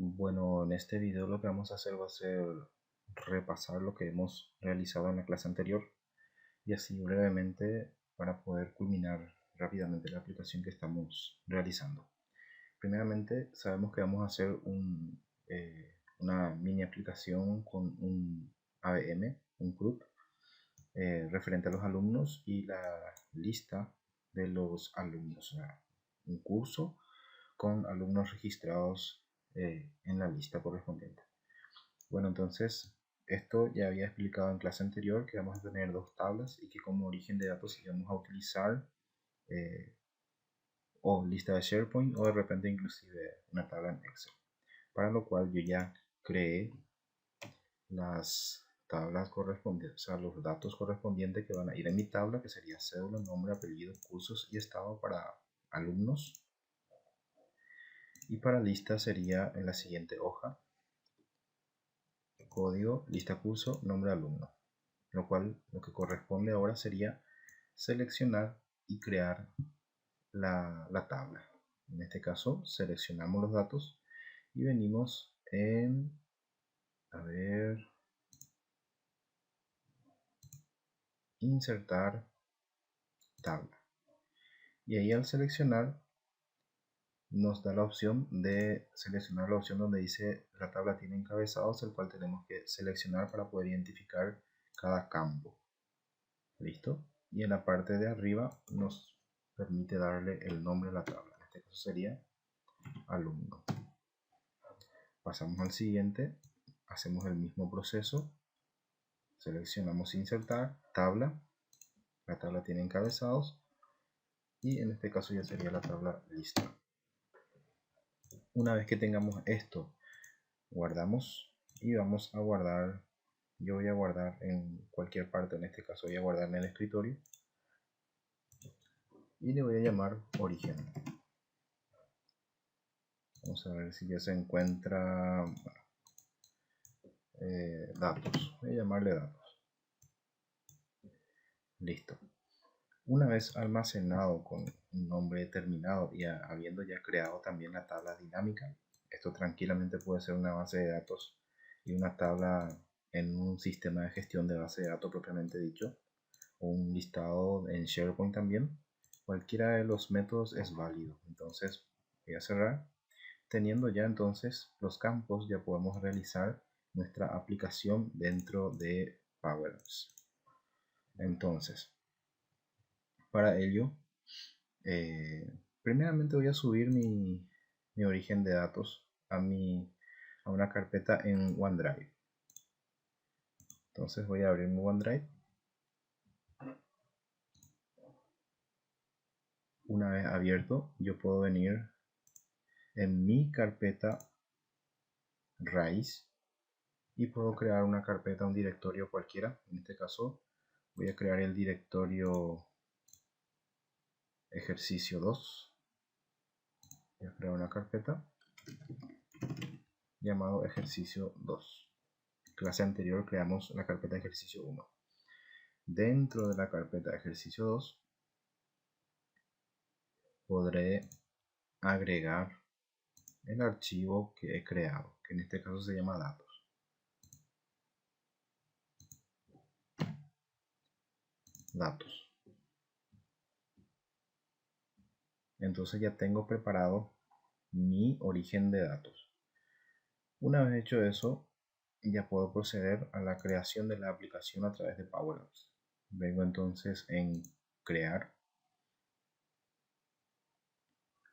Bueno, en este video lo que vamos a hacer va a ser repasar lo que hemos realizado en la clase anterior y así brevemente para poder culminar rápidamente la aplicación que estamos realizando. Primeramente, sabemos que vamos a hacer una mini aplicación con un ABM, un CRUD, referente a los alumnos y la lista de los alumnos, o sea, un curso con alumnos registrados en la lista correspondiente. Bueno, entonces esto ya había explicado en clase anterior que vamos a tener dos tablas y que como origen de datos íbamos a utilizar o lista de SharePoint o de repente inclusive una tabla en Excel, para lo cual yo ya creé las tablas correspondientes, o sea, los datos correspondientes que van a ir en mi tabla, que sería cédula, nombre, apellido, cursos y estado para alumnos. Y para lista sería en la siguiente hoja: código, lista curso, nombre alumno. Lo cual lo que corresponde ahora sería seleccionar y crear la tabla. En este caso seleccionamos los datos y venimos en, insertar tabla. Y ahí al seleccionar nos da la opción de seleccionar la opción donde dice la tabla tiene encabezados, el cual tenemos que seleccionar para poder identificar cada campo. Listo. Y en la parte de arriba nos permite darle el nombre a la tabla. En este caso sería alumno. Pasamos al siguiente. Hacemos el mismo proceso. Seleccionamos insertar tabla. La tabla tiene encabezados. Y en este caso ya sería la tabla lista. Una vez que tengamos esto, guardamos y vamos a guardar. Yo voy a guardar en cualquier parte. En este caso voy a guardar en el escritorio. Y le voy a llamar origen. Vamos a ver si ya se encuentra datos. Voy a llamarle datos. Listo. Una vez almacenado con un nombre determinado y habiendo ya creado también la tabla dinámica, esto tranquilamente puede ser una base de datos y una tabla en un sistema de gestión de base de datos propiamente dicho, o un listado en SharePoint también. Cualquiera de los métodos es válido. Entonces voy a cerrar. Teniendo ya entonces los campos, ya podemos realizar nuestra aplicación dentro de Power Apps. Entonces, para ello, primeramente voy a subir mi origen de datos a una carpeta en OneDrive. Entonces voy a abrir mi OneDrive. Una vez abierto, yo puedo venir en mi carpeta raíz y puedo crear una carpeta, un directorio cualquiera. En este caso voy a crear el directorio ejercicio 2. Voy a crear una carpeta llamado ejercicio 2. Clase anterior creamos la carpeta ejercicio 1. Dentro de la carpeta ejercicio 2 podré agregar el archivo que he creado, que en este caso se llama datos. Datos. Entonces ya tengo preparado mi origen de datos. Una vez hecho eso, ya puedo proceder a la creación de la aplicación a través de Power Apps. Vengo entonces en crear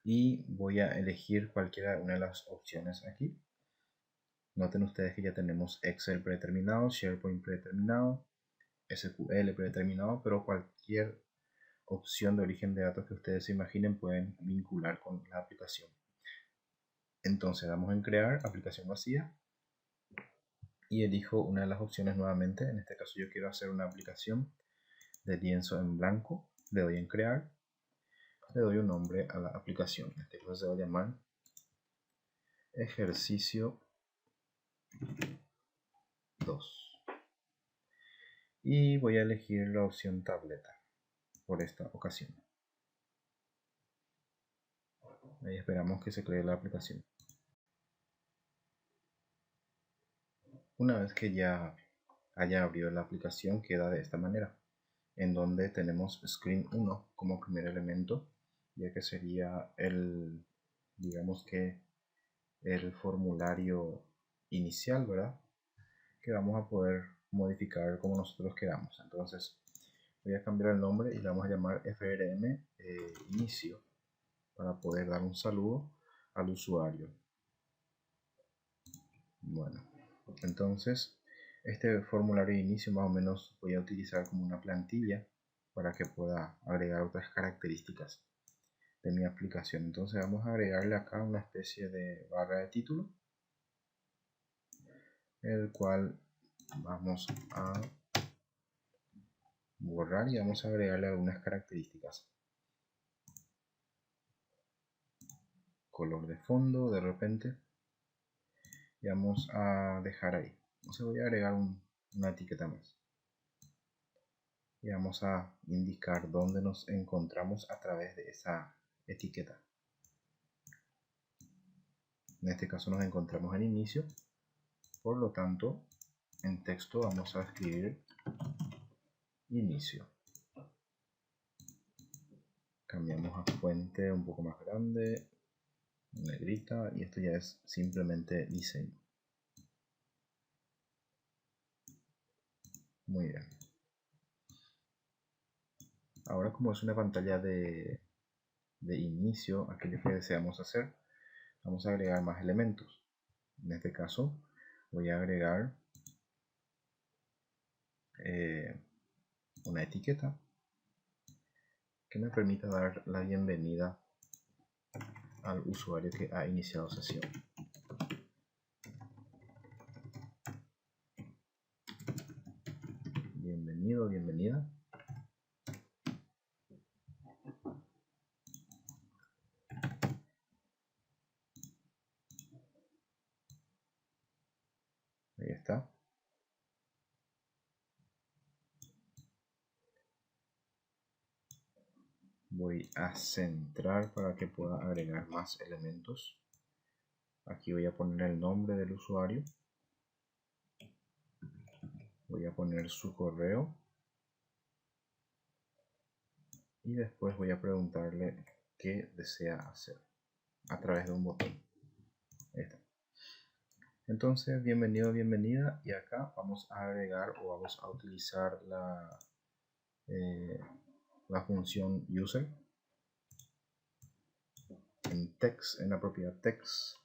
y voy a elegir cualquiera una de las opciones aquí. Noten ustedes que ya tenemos Excel predeterminado, SharePoint predeterminado, SQL predeterminado, pero cualquier opción de origen de datos que ustedes se imaginen pueden vincular con la aplicación. Entonces damos en crear aplicación vacía y elijo una de las opciones nuevamente. En este caso yo quiero hacer una aplicación de lienzo en blanco. Le doy en crear, le doy un nombre a la aplicación. En este caso se va a llamar ejercicio 2 y voy a elegir la opción tableta por esta ocasión. Ahí esperamos que se cree la aplicación. Una vez que ya haya abrido la aplicación, queda de esta manera, en donde tenemos screen 1 como primer elemento, ya que sería digamos que el formulario inicial, ¿verdad? Que vamos a poder modificar como nosotros queramos. Entonces voy a cambiar el nombre y le vamos a llamar FRM inicio para poder dar un saludo al usuario. Bueno, entonces este formulario de inicio más o menos voy a utilizar como una plantilla para que pueda agregar otras características de mi aplicación. Entonces vamos a agregarle acá una especie de barra de título, el cual vamos a borrar y vamos a agregarle algunas características. Color de fondo de repente, y vamos a dejar ahí. Entonces voy a agregar una etiqueta más y vamos a indicar dónde nos encontramos a través de esa etiqueta. En este caso nos encontramos en inicio, por lo tanto en texto vamos a escribir inicio. Cambiamos a fuente un poco más grande, negrita, y esto ya es simplemente diseño. Muy bien. Ahora, como es una pantalla de inicio, aquello que deseamos hacer, vamos a agregar más elementos. En este caso voy a agregar una etiqueta que me permita dar la bienvenida al usuario que ha iniciado sesión. Bienvenido, bienvenida. Ahí está. Voy a centrar para que pueda agregar más elementos. Aquí voy a poner el nombre del usuario. Voy a poner su correo. Y después voy a preguntarle qué desea hacer a través de un botón. Ahí está. Entonces, bienvenido, bienvenida. Y acá vamos a agregar o vamos a utilizar la función user en text, en la propiedad text.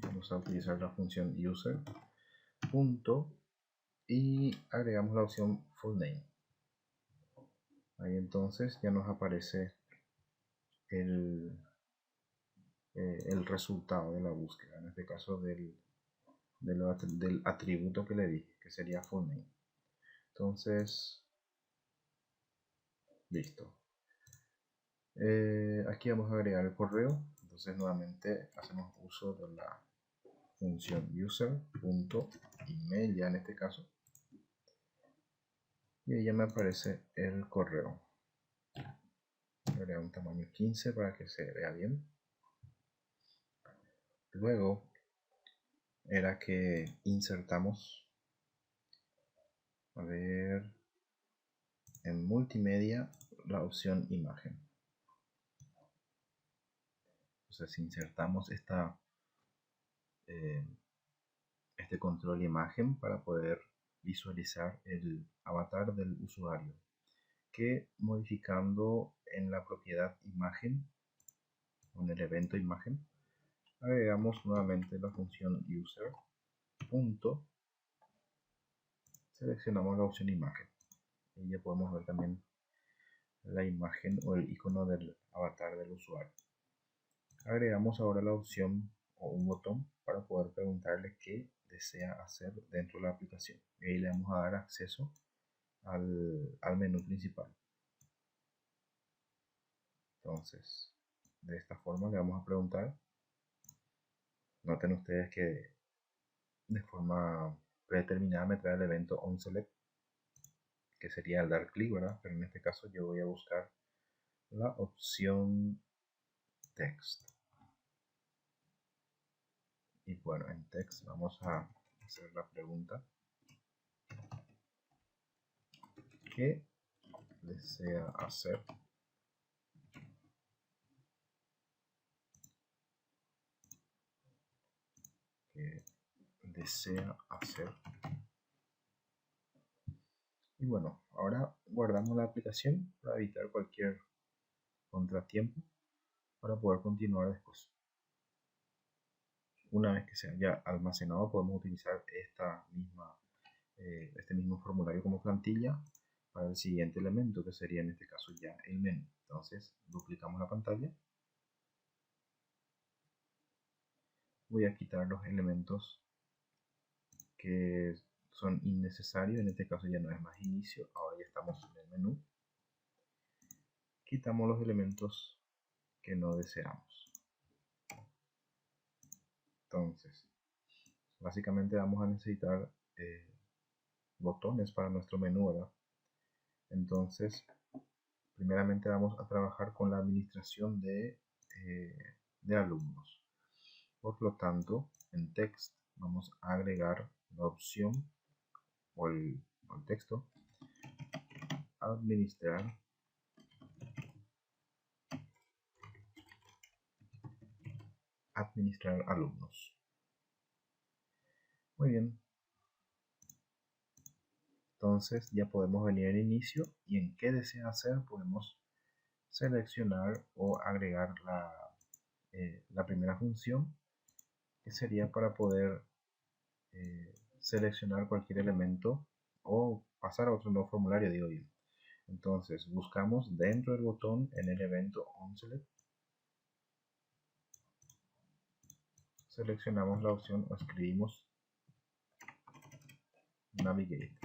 Vamos a utilizar la función user punto y agregamos la opción full name. Ahí entonces ya nos aparece el resultado de la búsqueda, en este caso del atributo que le di, que sería full name. Entonces, listo. Aquí vamos a agregar el correo. Entonces nuevamente hacemos uso de la función user.email ya en este caso, y ahí ya me aparece el correo. Agregar un tamaño 15 para que se vea bien. Luego era que insertamos, a ver, en multimedia la opción imagen. Entonces insertamos este control imagen para poder visualizar el avatar del usuario, que modificando en la propiedad imagen, en el evento imagen, agregamos nuevamente la función user punto, seleccionamos la opción imagen y ya podemos ver también la imagen o el icono del avatar del usuario. Agregamos ahora la opción o un botón para poder preguntarle qué desea hacer dentro de la aplicación, y ahí le vamos a dar acceso al menú principal. Entonces, de esta forma le vamos a preguntar. Noten ustedes que de forma predeterminada me trae el evento onSelect, que sería el dar clic, ¿verdad? Pero en este caso yo voy a buscar la opción text. Y bueno, en text vamos a hacer la pregunta: ¿qué desea hacer? ¿Qué desea hacer? Y bueno, ahora guardamos la aplicación para evitar cualquier contratiempo para poder continuar después. Una vez que se haya almacenado, podemos utilizar este mismo formulario como plantilla para el siguiente elemento, que sería en este caso ya el menú. Entonces duplicamos la pantalla. Voy a quitar los elementos que son innecesarios. En este caso ya no es más inicio, ahora ya estamos en el menú. Quitamos los elementos que no deseamos. Entonces, básicamente vamos a necesitar botones para nuestro menú, ¿verdad? Entonces, primeramente vamos a trabajar con la administración de alumnos. Por lo tanto, en text vamos a agregar la opción o el texto: administrar alumnos. Muy bien. Entonces ya podemos venir al inicio y en qué desea hacer podemos seleccionar o agregar la primera función, que sería para poder seleccionar cualquier elemento o pasar a otro nuevo formulario, digo yo. Entonces buscamos dentro del botón en el evento onSelect, seleccionamos la opción o escribimos Navigate.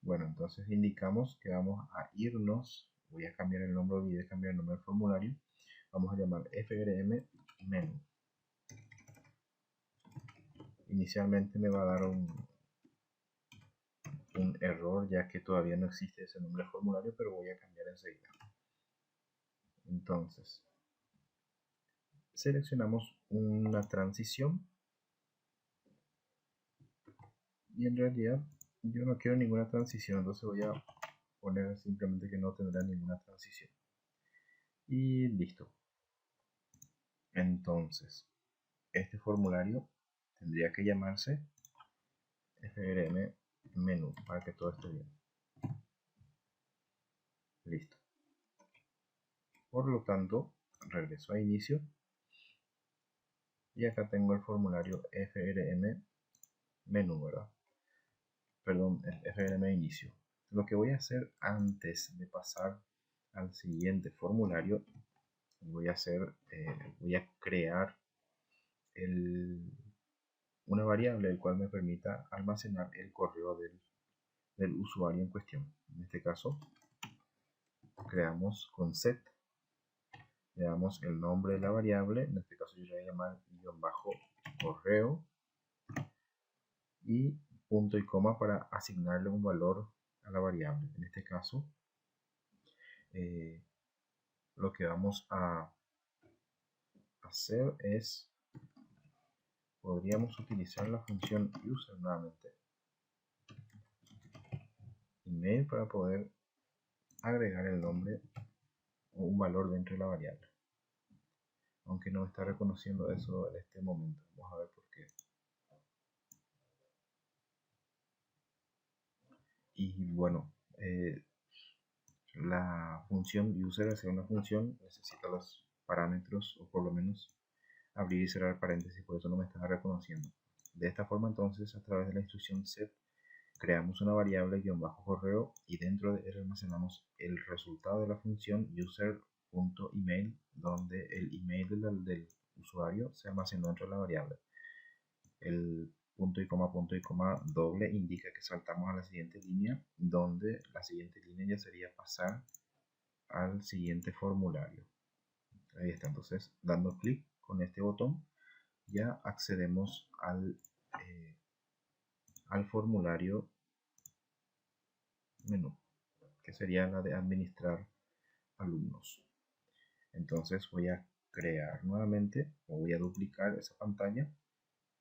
Bueno, entonces indicamos que vamos a irnos. Voy a cambiar el nombre, olvidé cambiar el nombre del formulario. Vamos a llamar FRM Menú. Inicialmente me va a dar un error, ya que todavía no existe ese nombre de formulario, pero voy a cambiar enseguida. Entonces, seleccionamos una transición y en realidad yo no quiero ninguna transición, entonces voy a poner simplemente que no tendrá ninguna transición y listo. Entonces este formulario tendría que llamarse FRM Menú para que todo esté bien. Listo. Por lo tanto, regreso a inicio y acá tengo el formulario FRM Menú, ¿verdad? Perdón, el FRM Inicio. Lo que voy a hacer antes de pasar al siguiente formulario, voy a crear una variable el cual me permita almacenar el correo del usuario en cuestión. En este caso, creamos con set, le damos el nombre de la variable, en este caso yo le voy a llamar _correo y punto y coma para asignarle un valor a la variable. En este caso, lo que vamos a hacer es, podríamos utilizar la función user nuevamente, email, para poder agregar el nombre o un valor dentro de la variable, aunque no está reconociendo eso en este momento. Vamos a ver por qué. Y bueno, la función user, al ser una función, necesita los parámetros, o por lo menos abrir y cerrar paréntesis, por eso no me estaba reconociendo. De esta forma, entonces, a través de la instrucción set, creamos una variable _correo y dentro de él almacenamos el resultado de la función user.email, donde el email del usuario se almacenó dentro de la variable. El punto y coma doble indica que saltamos a la siguiente línea, donde la siguiente línea ya sería pasar al siguiente formulario. Ahí está. Entonces, dando clic con este botón ya accedemos al formulario menú, que sería la de administrar alumnos. Entonces voy a crear nuevamente, o voy a duplicar esa pantalla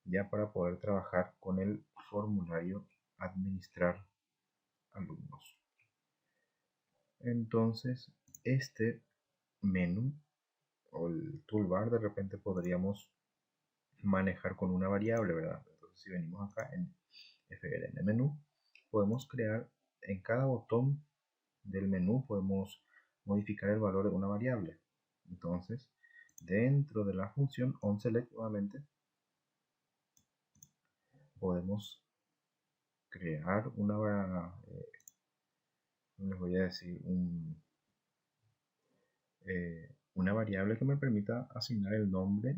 ya para poder trabajar con el formulario administrar alumnos. Entonces, este menú o el toolbar de repente podríamos manejar con una variable, ¿verdad? Entonces, si venimos acá en FLN menú, podemos crear en cada botón del menú, podemos modificar el valor de una variable. Entonces, dentro de la función onSelect nuevamente, podemos crear les voy a decir, una variable que me permita asignar el nombre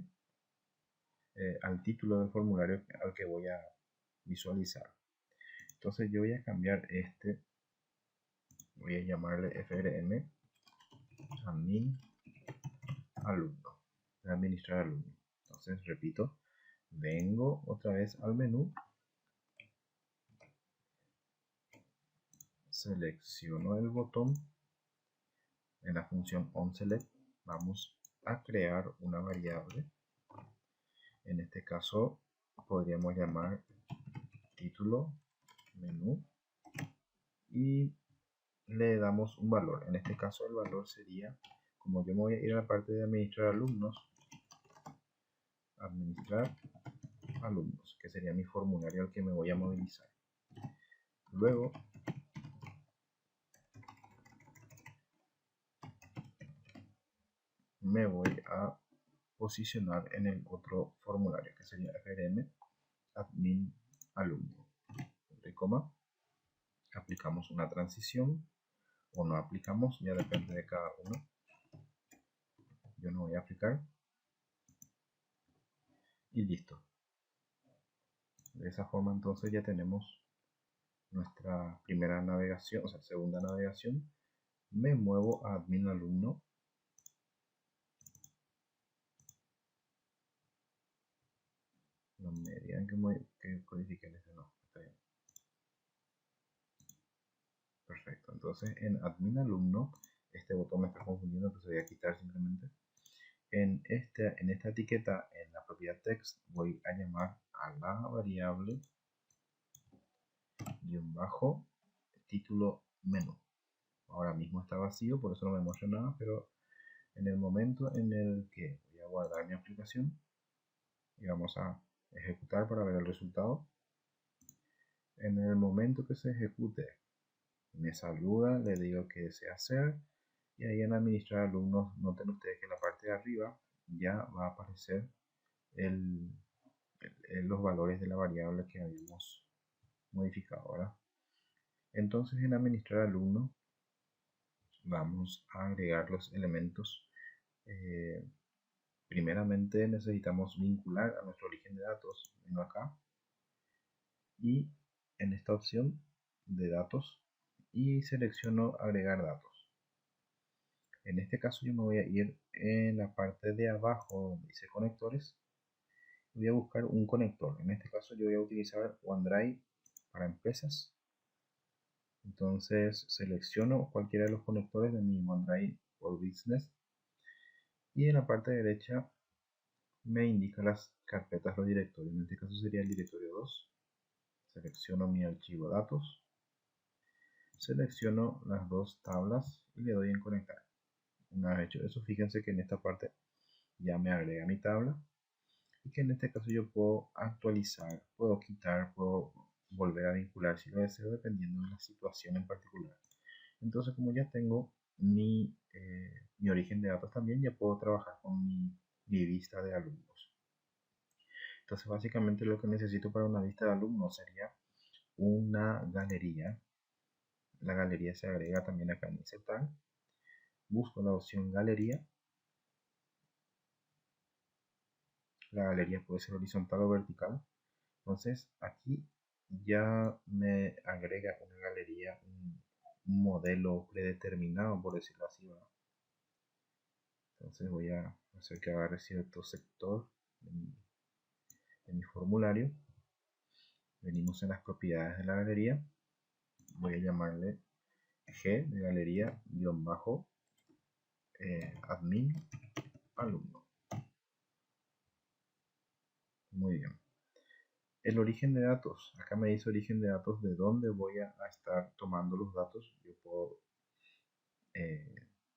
al título del formulario al que voy a visualizar. Entonces yo voy a cambiar voy a llamarle frm admin alumno, administrar alumno. Entonces repito, vengo otra vez al menú, selecciono el botón, en la función onSelect vamos a crear una variable. En este caso podríamos llamar título menú y le damos un valor. En este caso el valor sería, como yo me voy a ir a la parte de administrar alumnos, que sería mi formulario al que me voy a movilizar. Luego me voy a posicionar en el otro formulario, que sería frm admin alumno, coma, aplicamos una transición o no aplicamos, ya depende de cada uno. Yo no voy a aplicar y listo. De esa forma entonces ya tenemos nuestra primera navegación, o sea, segunda navegación. Me muevo a admin alumno. No me digan que codifiquen este, no, está bien. Perfecto, entonces en admin alumno, este botón me está confundiendo, entonces voy a quitar simplemente. En esta etiqueta, en la propiedad text, voy a llamar a la variable _ título menú. Ahora mismo está vacío, por eso no me muestra nada, pero en el momento en el que voy a guardar mi aplicación y vamos a ejecutar para ver el resultado, en el momento que se ejecute me saluda, le digo que desea hacer y ahí en administrar alumnos noten ustedes que en la parte de arriba ya va a aparecer los valores de la variable que habíamos modificado ahora. Entonces en administrar alumnos vamos a agregar los elementos. Primeramente necesitamos vincular a nuestro origen de datos. Vengo acá y en esta opción de datos y selecciono agregar datos. En este caso yo me voy a ir en la parte de abajo donde dice conectores. Voy a buscar un conector. En este caso yo voy a utilizar OneDrive para empresas. Entonces selecciono cualquiera de los conectores de mi OneDrive for Business y en la parte derecha me indica las carpetas, los directorios. En este caso sería el directorio 2. Selecciono mi archivo datos, selecciono las dos tablas y le doy en conectar. Una vez hecho eso, fíjense que en esta parte ya me agrega mi tabla y que en este caso yo puedo actualizar, puedo quitar, puedo volver a vincular si lo deseo, dependiendo de la situación en particular. Entonces, como ya tengo mi origen de datos también, ya puedo trabajar con mi vista de alumnos. Entonces, básicamente lo que necesito para una vista de alumnos sería una galería. La galería se agrega también acá en insertar. Busco la opción galería. La galería puede ser horizontal o vertical. Entonces aquí ya me agrega una galería, un modelo predeterminado, por decirlo así, ¿verdad? Entonces voy a hacer que agarre cierto sector de mi formulario. Venimos en las propiedades de la galería. Voy a llamarle G de galería _ admin alumno. Muy bien. El origen de datos. Acá me dice origen de datos de dónde voy a estar tomando los datos. Yo puedo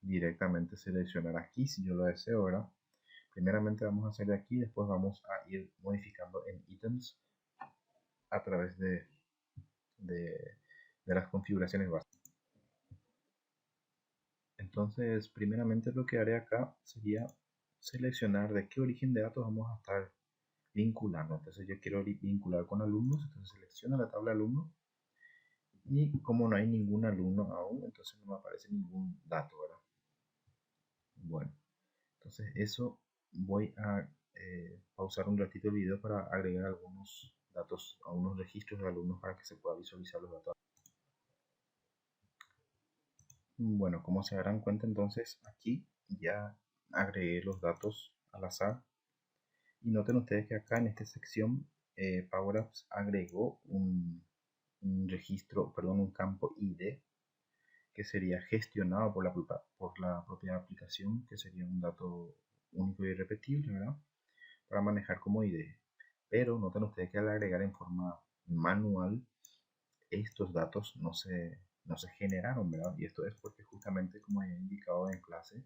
directamente seleccionar aquí si yo lo deseo, ¿verdad? Primeramente vamos a hacer de aquí, después vamos a ir modificando en ítems a través de las configuraciones básicas. Entonces, primeramente lo que haré acá sería seleccionar de qué origen de datos vamos a estar vinculando. Entonces yo quiero vincular con alumnos, entonces selecciono la tabla alumnos y como no hay ningún alumno aún, entonces no me aparece ningún dato, ¿verdad? Bueno, entonces eso voy a pausar un ratito el video para agregar algunos datos a unos registros de alumnos para que se pueda visualizar los datos. Bueno, como se darán cuenta entonces aquí ya agregué los datos al azar y noten ustedes que acá en esta sección Power Apps agregó un registro, perdón, un campo ID que sería gestionado por la propia aplicación, que sería un dato único y irrepetible, ¿verdad? Para manejar como ID. Pero noten ustedes que al agregar en forma manual, estos datos no se generaron, ¿verdad? Y esto es porque justamente, como he indicado en clase,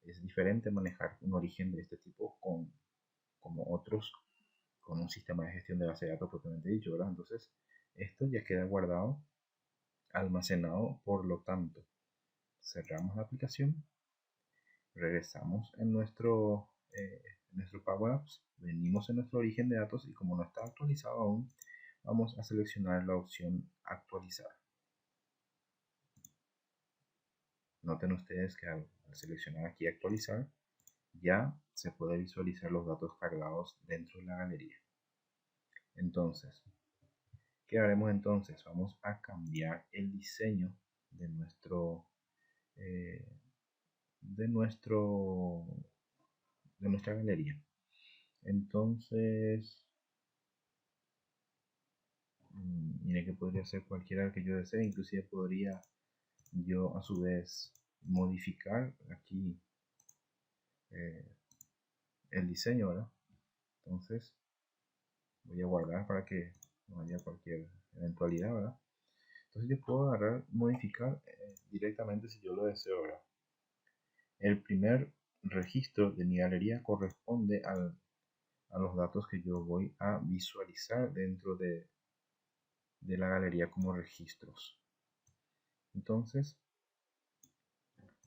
es diferente manejar un origen de este tipo como otros, con un sistema de gestión de base de datos propiamente dicho, ¿verdad? Entonces, esto ya queda guardado, almacenado, por lo tanto, cerramos la aplicación, regresamos en nuestro Power Apps, venimos en nuestro origen de datos y como no está actualizado aún, vamos a seleccionar la opción actualizar. Noten ustedes que al seleccionar aquí actualizar, ya se puede visualizar los datos cargados dentro de la galería. Entonces, ¿qué haremos entonces? Vamos a cambiar el diseño de eh, de nuestro, de nuestra galería. Entonces, mire que podría ser cualquiera que yo desee, inclusive podría yo a su vez modificar aquí eh, el diseño, ¿verdad? Entonces voy a guardar para que no haya cualquier eventualidad, ¿verdad? Entonces yo puedo agarrar, modificar directamente si yo lo deseo, ¿verdad? El primer registro de mi galería corresponde a los datos que yo voy a visualizar dentro de la galería como registros. Entonces,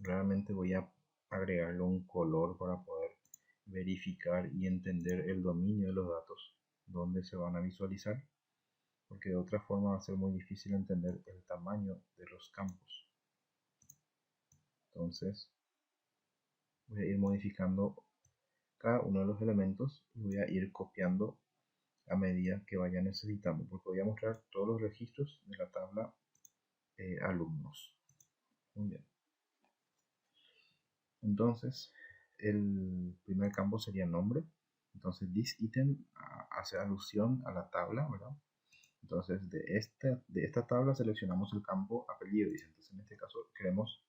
realmente voy a agregarle un color para poder verificar y entender el dominio de los datos, donde se van a visualizar, porque de otra forma va a ser muy difícil entender el tamaño de los campos. Entonces, voy a ir modificando cada uno de los elementos y voy a ir copiando a medida que vaya necesitando, porque voy a mostrar todos los registros de la tabla alumnos. Muy bien. Entonces, el primer campo sería nombre. Entonces, this item hace alusión a la tabla, ¿verdad? Entonces, de esta tabla seleccionamos el campo apellido. Dice. Entonces, en este caso, queremos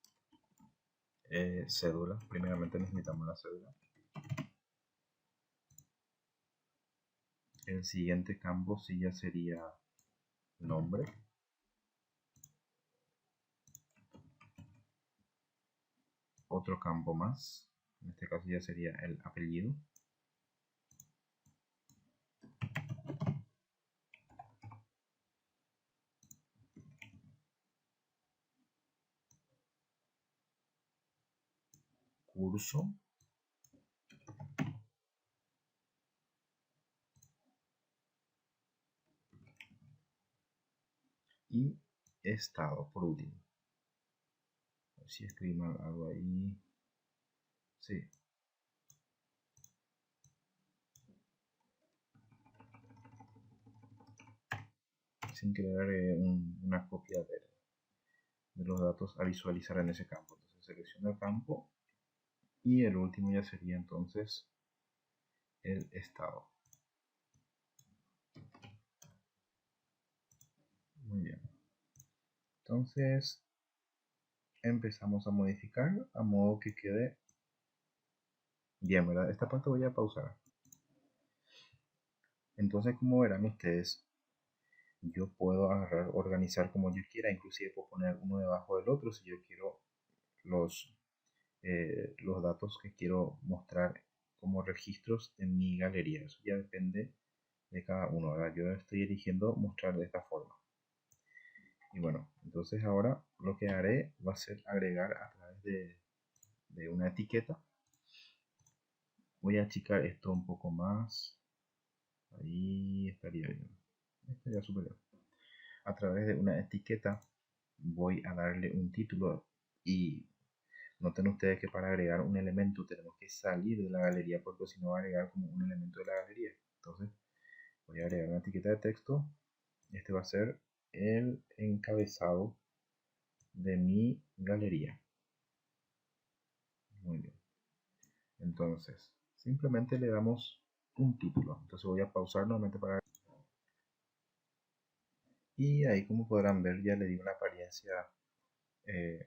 cédula. Primeramente necesitamos la cédula. El siguiente campo sí ya sería nombre. Otro campo más. En este caso ya sería el apellido. Curso. Y estado, por último. A ver si escribí mal algo ahí. Sí. Sin querer una copia de los datos a visualizar en ese campo. Entonces selecciono el campo y el último ya sería entonces el estado. Muy bien. Entonces empezamos a modificar a modo que quede bien, ¿verdad? Esta parte voy a pausar. Entonces, como verán ustedes, yo puedo agarrar, organizar como yo quiera, inclusive puedo poner uno debajo del otro si yo quiero los, los datos que quiero mostrar como registros en mi galería. Eso ya depende de cada uno, ¿verdad? Yo estoy eligiendo mostrar de esta forma. Y bueno, entonces ahora lo que haré va a ser agregar a través de una etiqueta. Voy a achicar esto un poco más. Ahí estaría bien. Estaría súper bien. A través de una etiqueta voy a darle un título y noten ustedes que para agregar un elemento tenemos que salir de la galería porque si no va a agregar como un elemento de la galería. Entonces voy a agregar una etiqueta de texto. Este va a ser el encabezado de mi galería. Muy bien. Entonces, simplemente le damos un título. Entonces voy a pausar nuevamente para... Y ahí como podrán ver ya le di una apariencia eh,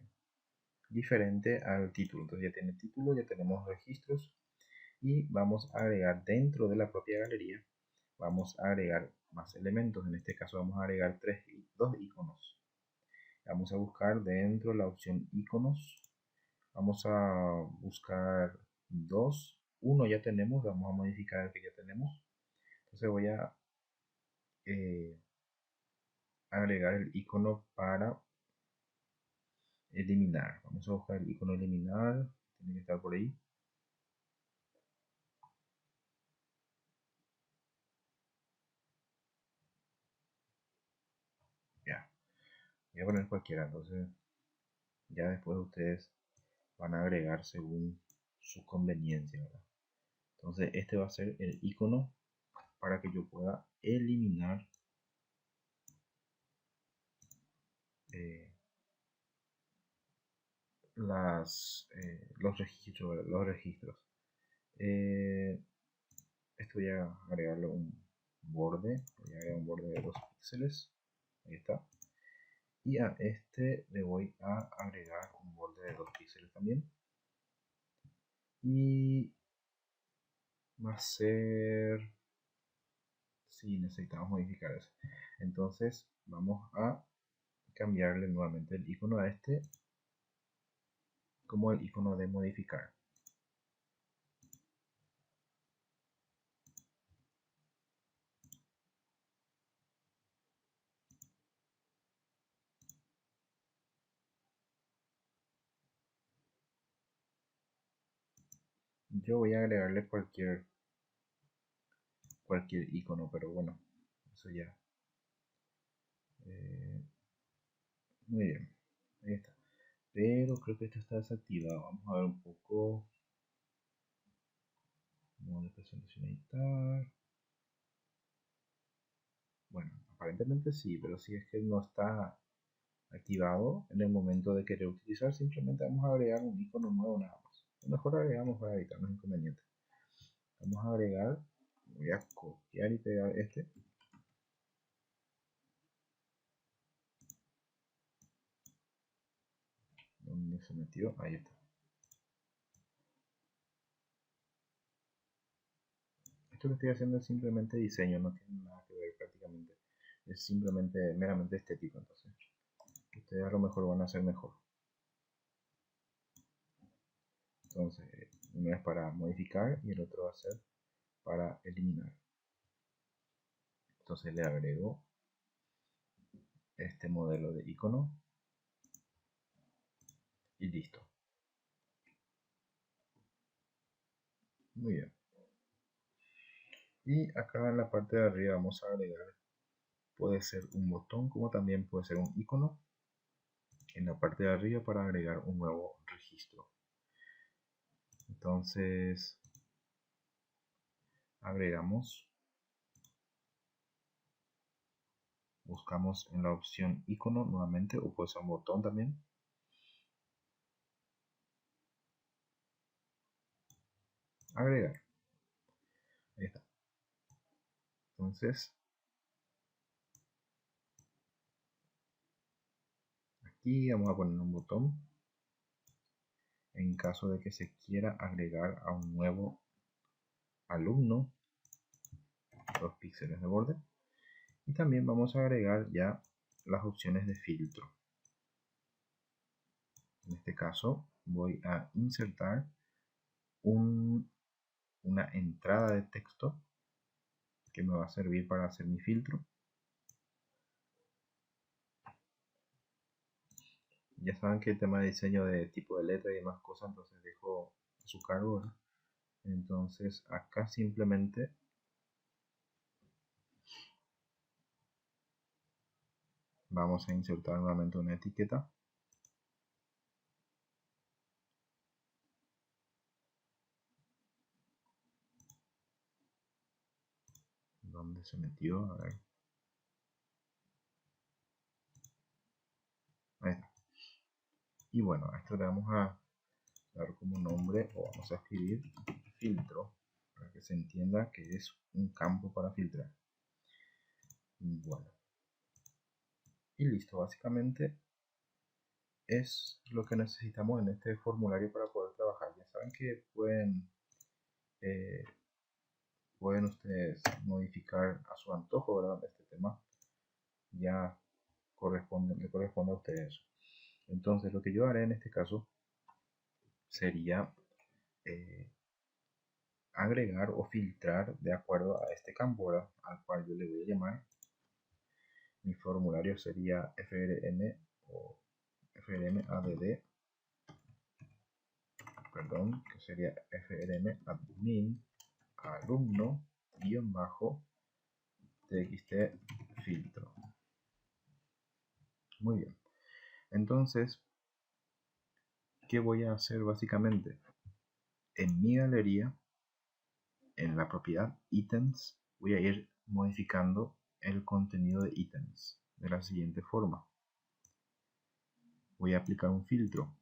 diferente al título. Entonces ya tiene título, ya tenemos registros y vamos a agregar dentro de la propia galería, vamos a agregar más elementos. En este caso vamos a agregar dos iconos. Vamos a buscar dentro de la opción iconos, vamos a buscar dos, uno ya tenemos, vamos a modificar el que ya tenemos. Entonces voy a agregar el icono para eliminar. Vamos a buscar el icono eliminar, tiene que estar por ahí. Ya, voy a poner cualquiera, entonces ya después ustedes van a agregar según su conveniencia, ¿verdad? Entonces este va a ser el icono para que yo pueda eliminar eh, los registros, ¿verdad? Los registros. Esto voy a agregarle un borde, voy a agregar un borde de 2 píxeles, ahí está. Y a este le voy a agregar un borde de 2 píxeles también. Y va a ser... Sí, necesitamos modificar eso. Entonces vamos a cambiarle nuevamente el icono a este como el icono de modificar. Yo voy a agregarle cualquier icono, pero bueno, eso ya. Eh, muy bien, ahí está. Pero creo que esto está desactivado. Vamos a ver un poco. Modo de presentación editar. Bueno, aparentemente sí, pero si es que no está activado en el momento de querer utilizar, simplemente vamos a agregar un icono nuevo nada más. Mejor agregamos para evitar los inconvenientes. Vamos a agregar, voy a copiar y pegar este. ¿Dónde se metió? Ahí está. Esto que estoy haciendo es simplemente diseño, no tiene nada que ver prácticamente. Es simplemente meramente estético, entonces ustedes a lo mejor van a hacer mejor. Entonces, uno es para modificar y el otro va a ser para eliminar. Entonces le agrego este modelo de icono y listo. Muy bien. Y acá en la parte de arriba vamos a agregar, puede ser un botón como también puede ser un icono en la parte de arriba para agregar un nuevo registro. Entonces agregamos, buscamos en la opción icono nuevamente o puede ser un botón también. Agregar. Ahí está. Entonces aquí vamos a poner un botón en caso de que se quiera agregar a un nuevo alumno. los píxeles de borde. Y también vamos a agregar ya las opciones de filtro. En este caso voy a insertar una entrada de texto que me va a servir para hacer mi filtro. Ya saben que el tema de diseño de tipo de letra y demás cosas, entonces dejo a su cargo, ¿verdad? Entonces acá simplemente vamos a insertar nuevamente una etiqueta. ¿Dónde se metió? A ver. Ahí está. Y bueno, a esto le vamos a dar como nombre, o vamos a escribir filtro, para que se entienda que es un campo para filtrar. Bueno. Y listo, básicamente es lo que necesitamos en este formulario para poder trabajar. Ya saben que pueden ustedes modificar a su antojo, ¿verdad? Este tema ya le corresponde a ustedes. Entonces lo que yo haré en este caso sería agregar o filtrar de acuerdo a este campo, ¿verdad? Al cual yo le voy a llamar. Mi formulario sería frm o frmadd, perdón, que sería frmadmin alumno txt filtro. Muy bien. Entonces, ¿qué voy a hacer básicamente? En mi galería, en la propiedad ítems, voy a ir modificando el contenido de ítems de la siguiente forma. Voy a aplicar un filtro.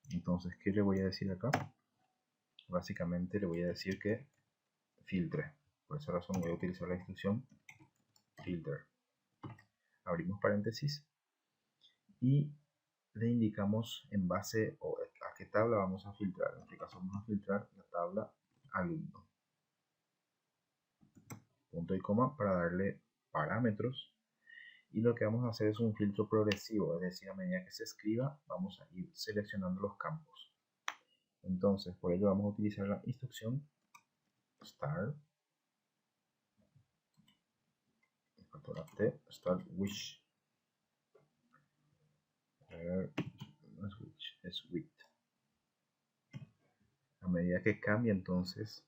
Entonces, ¿qué le voy a decir acá? Básicamente le voy a decir que filtre. Por esa razón voy a utilizar la instrucción filter. Abrimos paréntesis y le indicamos en base o a qué tabla vamos a filtrar. En este caso vamos a filtrar la tabla alumno. Punto y coma para darle parámetros. Y lo que vamos a hacer es un filtro progresivo, es decir, a medida que se escriba vamos a ir seleccionando los campos. Entonces, por ello vamos a utilizar la instrucción start, start which, no es which, es with. A medida que cambie, entonces,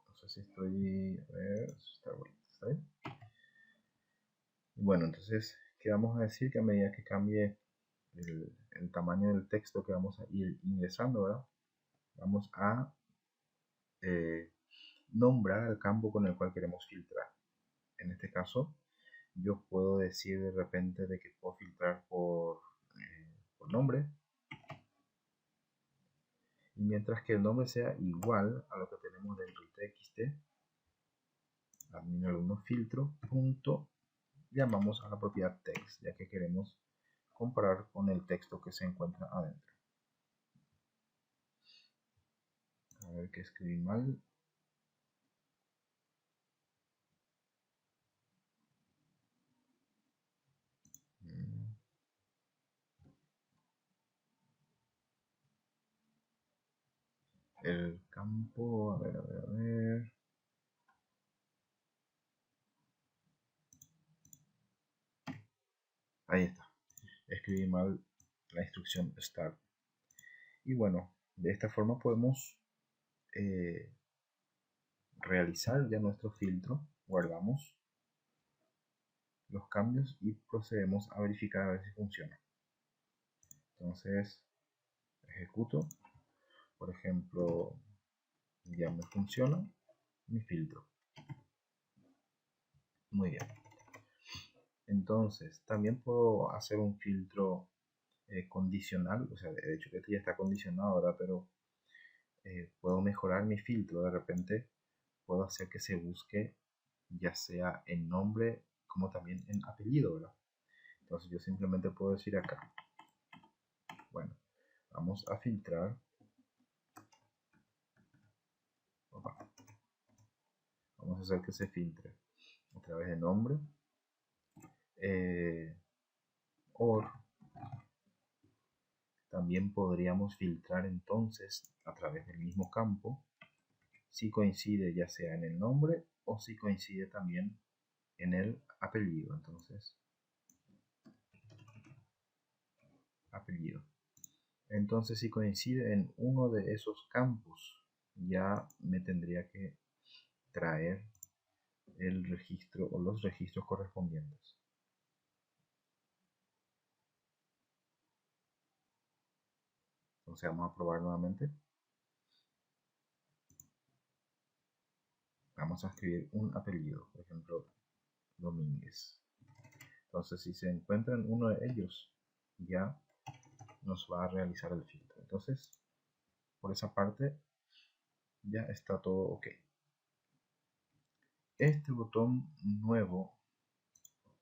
no sé si estoy, a ver, start with, ¿está bien? Bueno, entonces, ¿qué vamos a decir? Que a medida que cambie el tamaño del texto que vamos a ir ingresando, ¿verdad? Vamos a nombrar el campo con el cual queremos filtrar. En este caso, yo puedo decir de repente de que puedo filtrar por nombre. Y mientras que el nombre sea igual a lo que tenemos dentro del txt, admin alumno filtro, punto, llamamos a la propiedad text, ya que queremos comparar con el texto que se encuentra adentro. A ver que escribí mal. El campo, a ver. Ahí está. Escribí mal la instrucción start. Y bueno, de esta forma podemos realizar ya nuestro filtro. Guardamos los cambios y procedemos a verificar a ver si funciona. Entonces, ejecuto. Por ejemplo, ya me funciona mi filtro. Muy bien. Entonces, también puedo hacer un filtro condicional. O sea, de hecho que este ya está condicionado, ¿verdad? Pero puedo mejorar mi filtro. De repente puedo hacer que se busque ya sea en nombre como también en apellido, ¿verdad? Entonces yo simplemente puedo decir acá, bueno, vamos a filtrar. Opa. Vamos a hacer que se filtre a través de nombre, or. También podríamos filtrar entonces a través del mismo campo si coincide ya sea en el nombre o si coincide también en el apellido. Entonces, apellido. Entonces, si coincide en uno de esos campos, ya me tendría que traer el registro o los registros correspondientes. Entonces vamos a probar nuevamente. Vamos a escribir un apellido, por ejemplo, Domínguez. Entonces, si se encuentra en uno de ellos, ya nos va a realizar el filtro. Entonces, por esa parte, ya está todo ok. Este botón nuevo,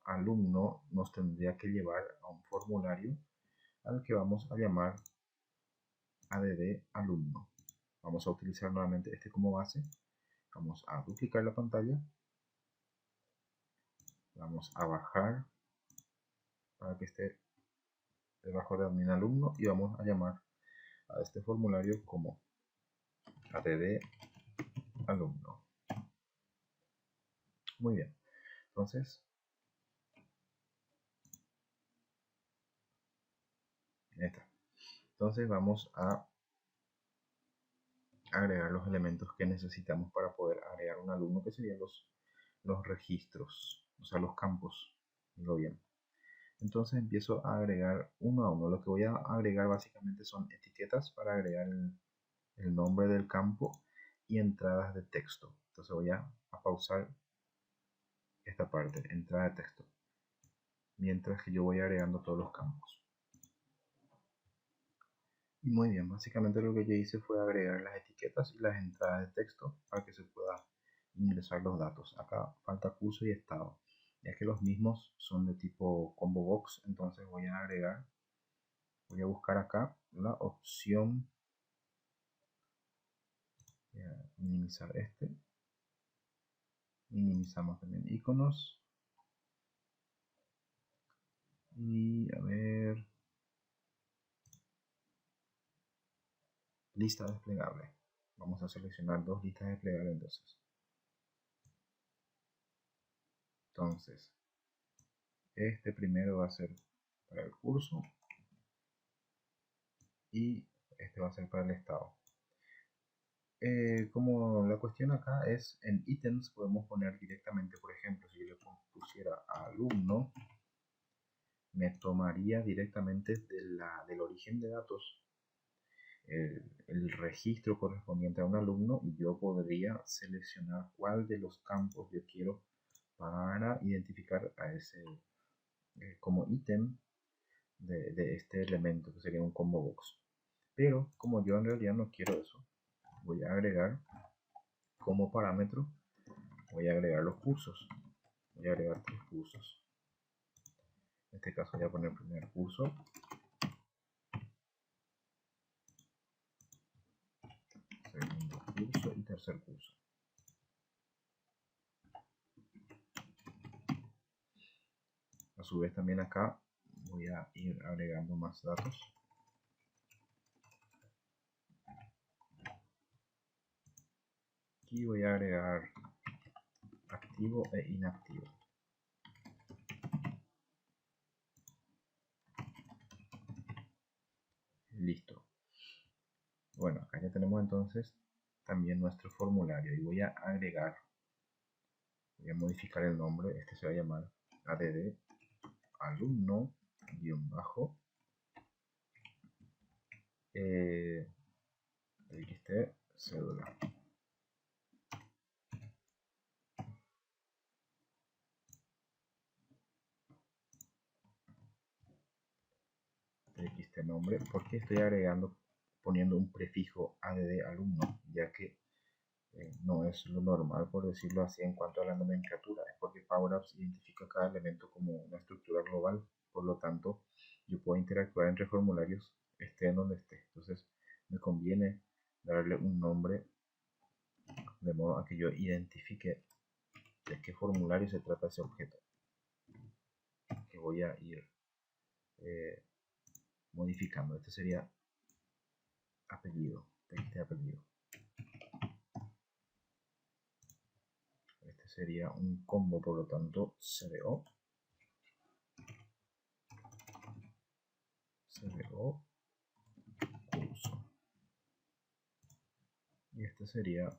alumno, nos tendría que llevar a un formulario al que vamos a llamar add alumno. Vamos a utilizar nuevamente este como base. Vamos a duplicar la pantalla. Vamos a bajar para que esté debajo de admin alumno y vamos a llamar a este formulario como add alumno. Muy bien. Entonces, ahí está. Entonces vamos a agregar los elementos que necesitamos para poder agregar un alumno, que serían los registros, o sea, los campos. Digo bien. Entonces empiezo a agregar uno a uno. Lo que voy a agregar básicamente son etiquetas para agregar el nombre del campo y entradas de texto. Entonces voy a pausar esta parte, entrada de texto, mientras que yo voy agregando todos los campos. Y muy bien, básicamente lo que yo hice fue agregar las etiquetas y las entradas de texto para que se pueda ingresar los datos. Acá falta curso y estado, ya que los mismos son de tipo combo box. Entonces voy a buscar acá la opción, voy a minimizar este, minimizamos también iconos y a ver, lista desplegable. Vamos a seleccionar dos listas desplegables entonces este primero va a ser para el curso y este va a ser para el estado. Como la cuestión acá es en ítems, podemos poner directamente, por ejemplo, si yo le pusiera alumno, me tomaría directamente del origen de datos el registro correspondiente a un alumno y yo podría seleccionar cuál de los campos yo quiero para identificar a ese como ítem de este elemento, que sería un combo box. Pero como yo en realidad no quiero eso, voy a agregar como parámetro, voy a agregar los cursos. Voy a agregar 3 cursos. En este caso voy a poner primer curso, segundo curso y tercer curso. A su vez también acá voy a ir agregando más datos. Aquí voy a agregar activo e inactivo. Listo. Bueno, acá ya tenemos entonces también nuestro formulario y voy a agregar, voy a modificar el nombre. Este se va a llamar add alumno bajo txt cédula. Este nombre, porque estoy agregando, poniendo un prefijo add alumno, ya que no es lo normal, por decirlo así, en cuanto a la nomenclatura. Es porque PowerApps identifica cada elemento como una estructura global. Por lo tanto, yo puedo interactuar entre formularios esté en donde esté. Entonces me conviene darle un nombre de modo a que yo identifique de qué formulario se trata ese objeto, que voy a ir modificando. Este sería apellido, este apellido. Este sería un combo, por lo tanto, CBO. CBO curso. Y este sería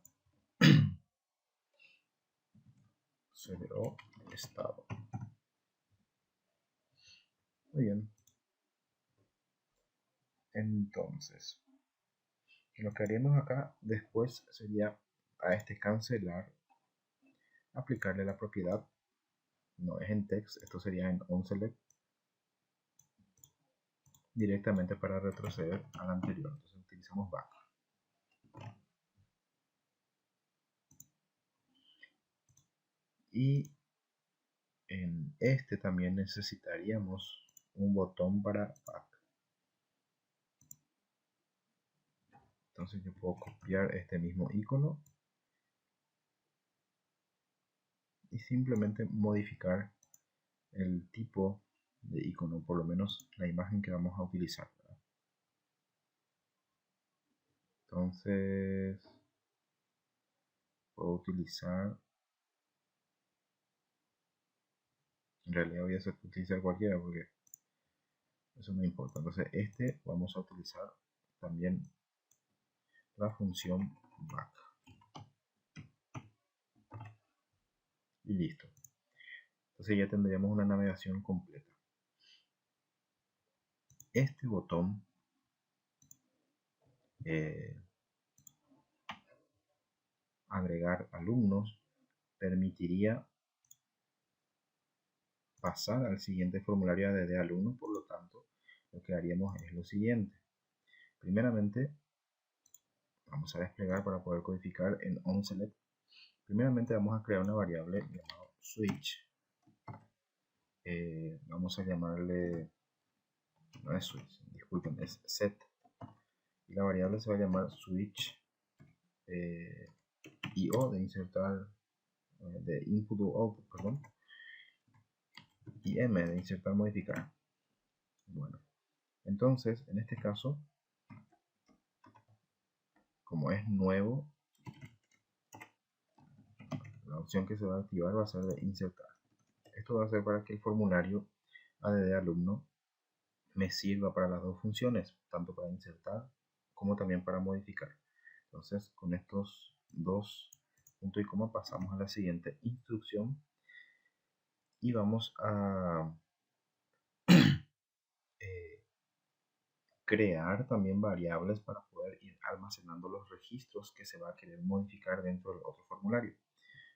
CBO estado. Muy bien. Entonces, lo que haremos acá después sería a este cancelar, aplicarle la propiedad. No es en text, esto sería en onSelect, directamente para retroceder al anterior. Entonces utilizamos back. Y en este también necesitaríamos un botón para back. Entonces yo puedo copiar este mismo icono y simplemente modificar el tipo de icono, por lo menos la imagen que vamos a utilizar, ¿verdad? Entonces puedo utilizar, en realidad voy a utilizar cualquiera porque eso no importa. Entonces este vamos a utilizar también la función back y listo. Entonces ya tendríamos una navegación completa. Este botón agregar alumnos permitiría pasar al siguiente formulario de alumno. Por lo tanto, lo que haríamos es lo siguiente. Primeramente vamos a desplegar para poder codificar en onSelect. Primeramente vamos a crear una variable llamada switch. Vamos a llamarle, no es switch, disculpen, es set. Y la variable se va a llamar switch IO de insertar, de input o output, perdón. Y M de insertar modificar. Bueno, entonces en este caso, como es nuevo, la opción que se va a activar va a ser de insertar. Esto va a ser para que el formulario ADD alumno me sirva para las dos funciones, tanto para insertar como también para modificar. Entonces, con estos dos puntos y coma pasamos a la siguiente instrucción y vamos a crear también variables para poder ir almacenando los registros que se va a querer modificar dentro del otro formulario.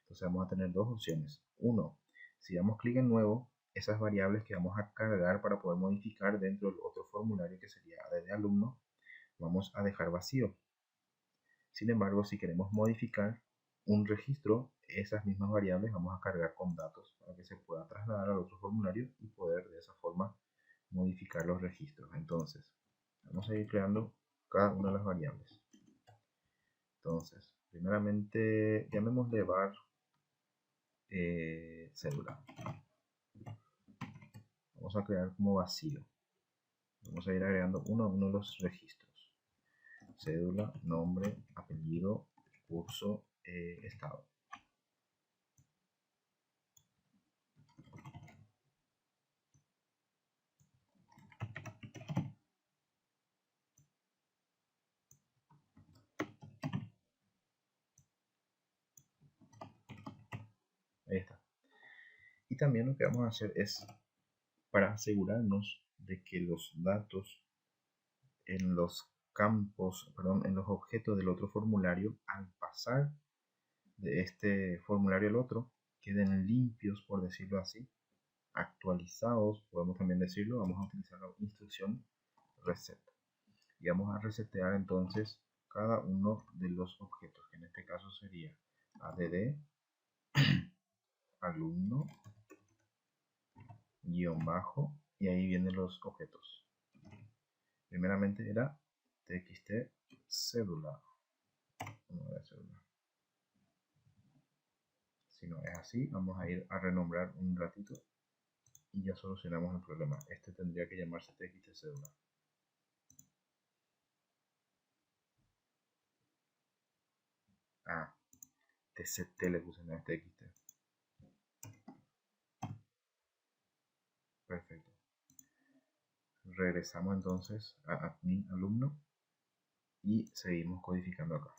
Entonces vamos a tener dos opciones. Uno, si damos clic en nuevo, esas variables que vamos a cargar para poder modificar dentro del otro formulario que sería ADD alumno, vamos a dejar vacío. Sin embargo, si queremos modificar un registro, esas mismas variables vamos a cargar con datos para que se pueda trasladar al otro formulario y poder de esa forma modificar los registros. Entonces, vamos a ir creando cada una de las variables. Entonces, primeramente, llamémosle var cédula. Vamos a crear como vacío. Vamos a ir agregando uno a uno los registros. Cédula, nombre, apellido, curso, estado. Ahí está. Y también lo que vamos a hacer es, para asegurarnos de que los datos en los campos, perdón, en los objetos del otro formulario, al pasar de este formulario al otro, queden limpios, por decirlo así, actualizados, podemos también decirlo, vamos a utilizar la instrucción reset. Y vamos a resetear entonces cada uno de los objetos, que en este caso sería add alumno guión bajo, y ahí vienen los objetos. Primeramente era txt cédula, Si no es así, vamos a ir a renombrar un ratito y ya solucionamos el problema. Este tendría que llamarse txt cédula. Ah, tct le puse, no es txt. Perfecto. Regresamos entonces a admin alumno y seguimos codificando acá.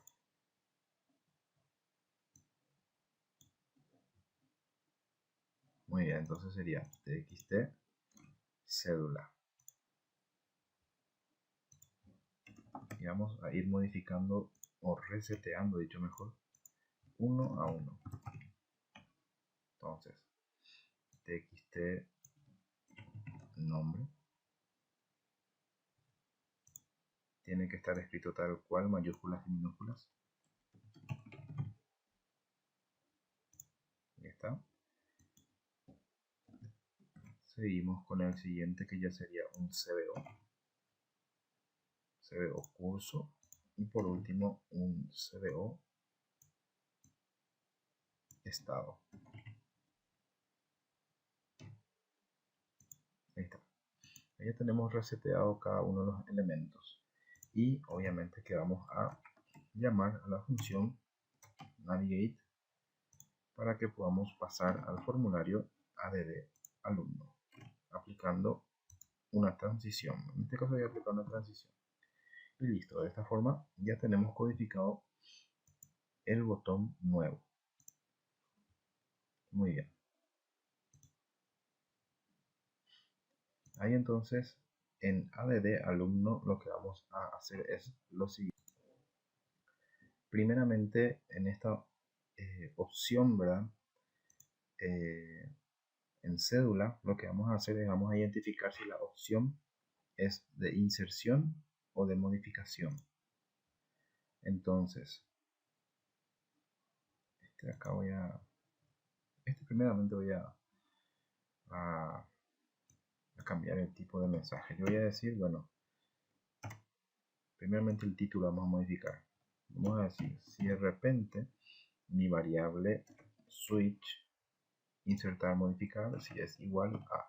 Muy bien, entonces sería txt cédula. Y vamos a ir modificando o reseteando, dicho mejor, uno a uno. Entonces, txt nombre tiene que estar escrito tal cual, mayúsculas y minúsculas. Ahí está. Seguimos con el siguiente, que ya sería un CBO curso, y por último un CBO estado. Ahí está. Ahí ya tenemos reseteado cada uno de los elementos y obviamente que vamos a llamar a la función navigate para que podamos pasar al formulario ADD alumno aplicando una transición. En este caso voy a aplicar una transición y listo. De esta forma ya tenemos codificado el botón nuevo. Muy bien. Ahí entonces en ADD alumno lo que vamos a hacer es lo siguiente. Primeramente en esta opción, ¿verdad? En cédula lo que vamos a hacer es vamos a identificar si la opción es de inserción o de modificación. Entonces, primeramente voy a cambiar el tipo de mensaje. Yo voy a decir, bueno, primeramente el título vamos a modificar. Vamos a decir, si de repente mi variable switch insertar modificar, si es igual a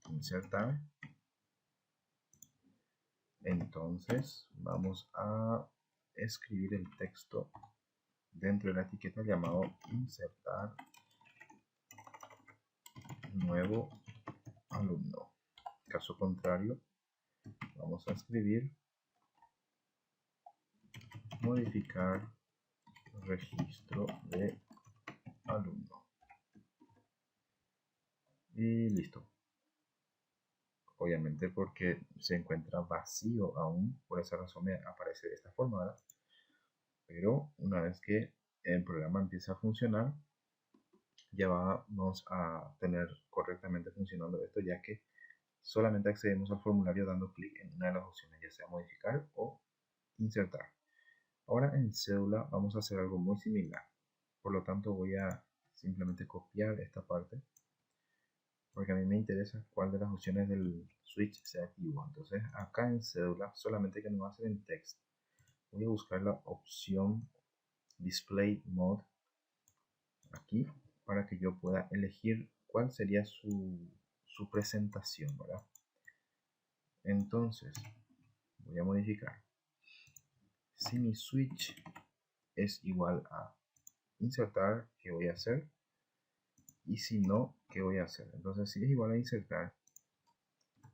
insertar, entonces vamos a escribir el texto dentro de la etiqueta llamado insertar nuevo alumno. Caso contrario, vamos a escribir modificar registro de alumno. Y listo. Obviamente porque se encuentra vacío aún, por esa razón me aparece de esta forma, ¿verdad? Pero una vez que el programa empieza a funcionar, ya vamos a tener correctamente funcionando esto, ya que solamente accedemos al formulario dando clic en una de las opciones, ya sea modificar o insertar. Ahora en cédula vamos a hacer algo muy similar. Por lo tanto voy a simplemente copiar esta parte, porque a mí me interesa cuál de las opciones del switch sea activo. Entonces acá en cédula, solamente que no va a ser en text, voy a buscar la opción display mode aquí para que yo pueda elegir cuál sería su presentación, ¿verdad? Entonces voy a modificar. Si mi switch es igual a insertar, ¿qué voy a hacer? Y si no, ¿qué voy a hacer? Entonces si es igual a insertar,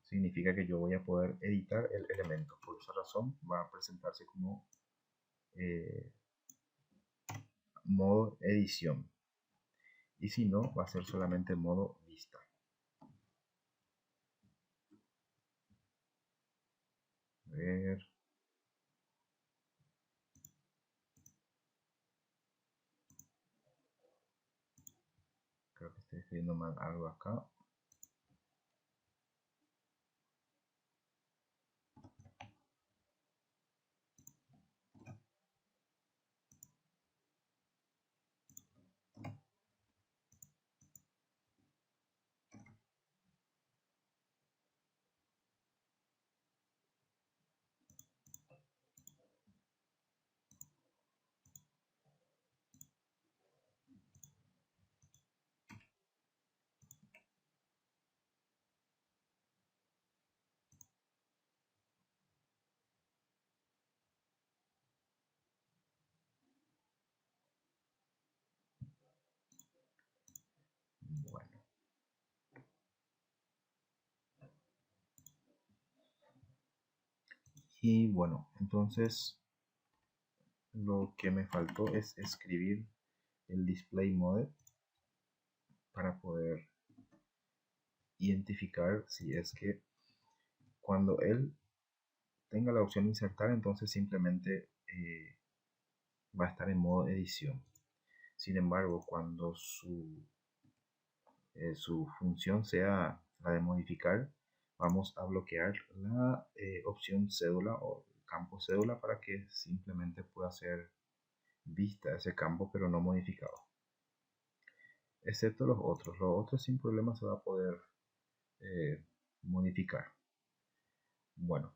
significa que yo voy a poder editar el elemento. Por esa razón va a presentarse como modo edición. Y si no, va a ser solamente modo vista. A ver. Creo que estoy escribiendo mal algo acá. Bueno. Y bueno, entonces lo que me faltó es escribir el display mode para poder identificar si es que cuando él tenga la opción insertar, entonces simplemente va a estar en modo edición. Sin embargo, cuando su función sea la de modificar, vamos a bloquear la opción cédula o campo cédula para que simplemente pueda ser vista ese campo pero no modificado. Excepto los otros sin problema se va a poder modificar. Bueno,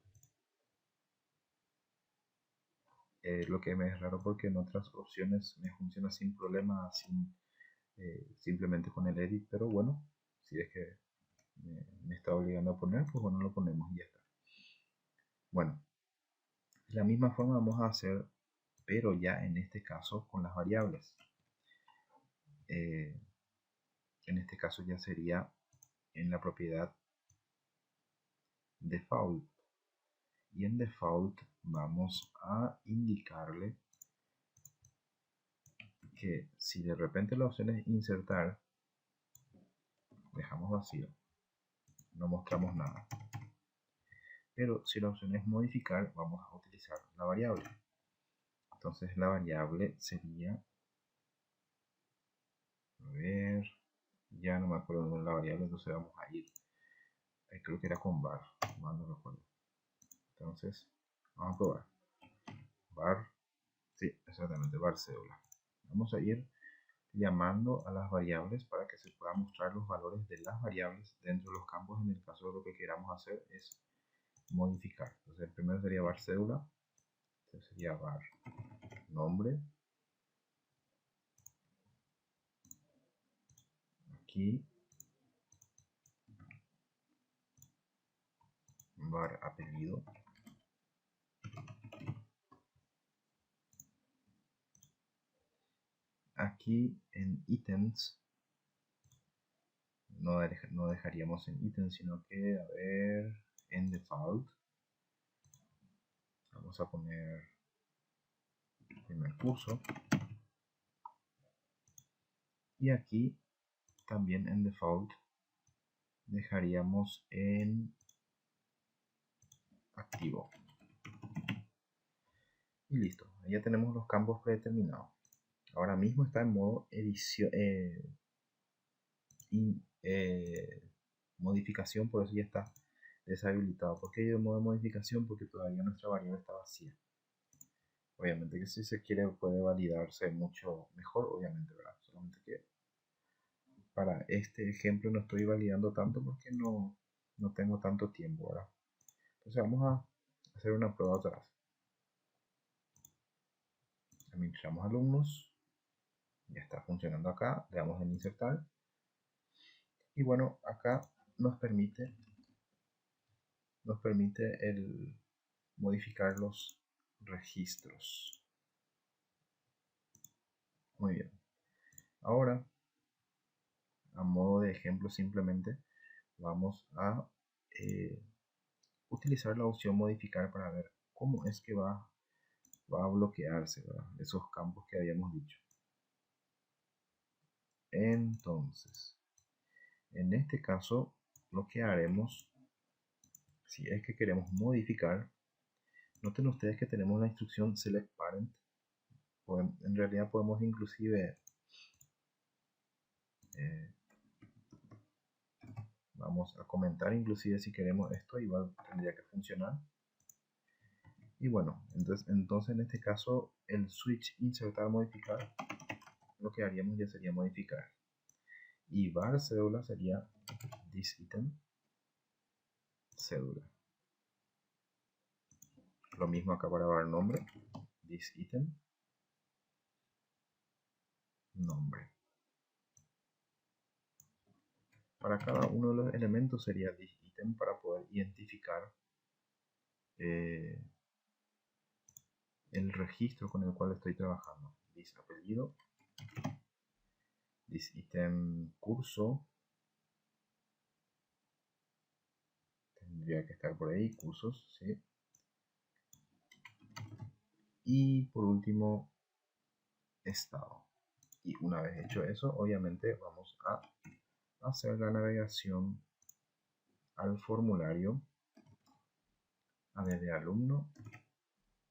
lo que me es raro porque en otras opciones me funciona sin problema, simplemente con el edit, pero bueno, si es que me está obligando a poner, pues bueno, lo ponemos y ya está. Bueno, de la misma forma vamos a hacer, pero ya en este caso con las variables. En este caso ya sería en la propiedad default. Y en default vamos a indicarle que si de repente la opción es insertar, dejamos vacío, no mostramos nada. Pero si la opción es modificar, vamos a utilizar la variable. Entonces la variable sería, a ver, ya no me acuerdo de la variable, entonces vamos a ir, creo que era con var, no recuerdo. Entonces, vamos a probar. Var, sí, exactamente, var cédula. Vamos a ir llamando a las variables para que se puedan mostrar los valores de las variables dentro de los campos en el caso de lo que queramos hacer es modificar. Entonces el primero sería var cédula, este sería var nombre, aquí var apellido, aquí en ítems no dejaríamos en ítems, sino que, a ver, en default vamos a poner primer curso y aquí también en default dejaríamos en activo y listo, ya tenemos los campos predeterminados. Ahora mismo está en modo edición modificación, por eso ya está deshabilitado. ¿Por qué digo modo modificación? Porque todavía nuestra variable está vacía. Obviamente que si se quiere puede validarse mucho mejor, obviamente, ¿verdad? Solamente que para este ejemplo no estoy validando tanto porque no tengo tanto tiempo, ¿verdad? Entonces vamos a hacer una prueba otra vez. Administramos alumnos, ya está funcionando acá, le damos en insertar y bueno, acá nos permite el modificar los registros. Muy bien. Ahora, a modo de ejemplo simplemente, vamos a utilizar la opción modificar para ver cómo es que va a bloquearse, ¿verdad? Esos campos que habíamos dicho. Entonces, en este caso, lo que haremos, si es que queremos modificar, noten ustedes que tenemos la instrucción select parent. En realidad podemos inclusive vamos a comentar inclusive si queremos esto, igual tendría que funcionar. Y bueno, entonces en este caso el switch insertar modificar, lo que haríamos ya sería modificar. Y var cédula sería this item cédula. Lo mismo acá para var nombre, this item nombre. Para cada uno de los elementos sería this item para poder identificar el registro con el cual estoy trabajando. This apellido, ítem curso. Tendría que estar por ahí, cursos, ¿sí? Y por último, estado. Y una vez hecho eso, obviamente vamos a hacer la navegación al formulario de alumno.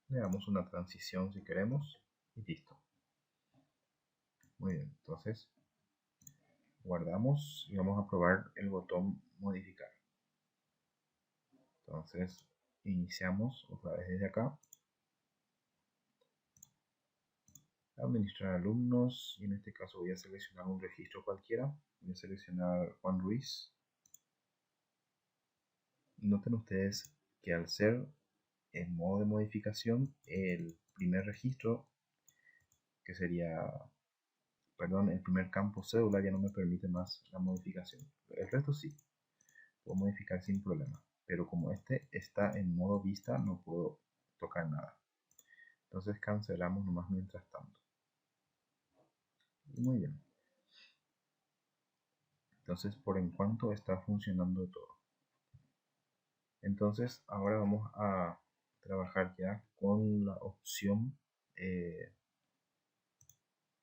Le damos una transición si queremos y listo. Muy bien, entonces guardamos y vamos a probar el botón modificar. Entonces iniciamos otra vez desde acá. Administrar alumnos, y en este caso voy a seleccionar un registro cualquiera. Voy a seleccionar Juan Ruiz. Noten ustedes que al ser en modo de modificación, el primer registro, que sería, perdón, el primer campo cédula ya no me permite más la modificación. El resto sí, puedo modificar sin problema, pero como este está en modo vista no puedo tocar nada. Entonces cancelamos nomás mientras tanto. Muy bien. Entonces por en cuanto está funcionando todo. Entonces ahora vamos a trabajar ya con la opción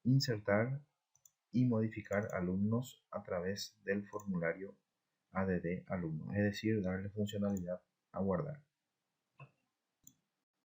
insertar y modificar alumnos a través del formulario ADD alumno, es decir, darle funcionalidad a guardar.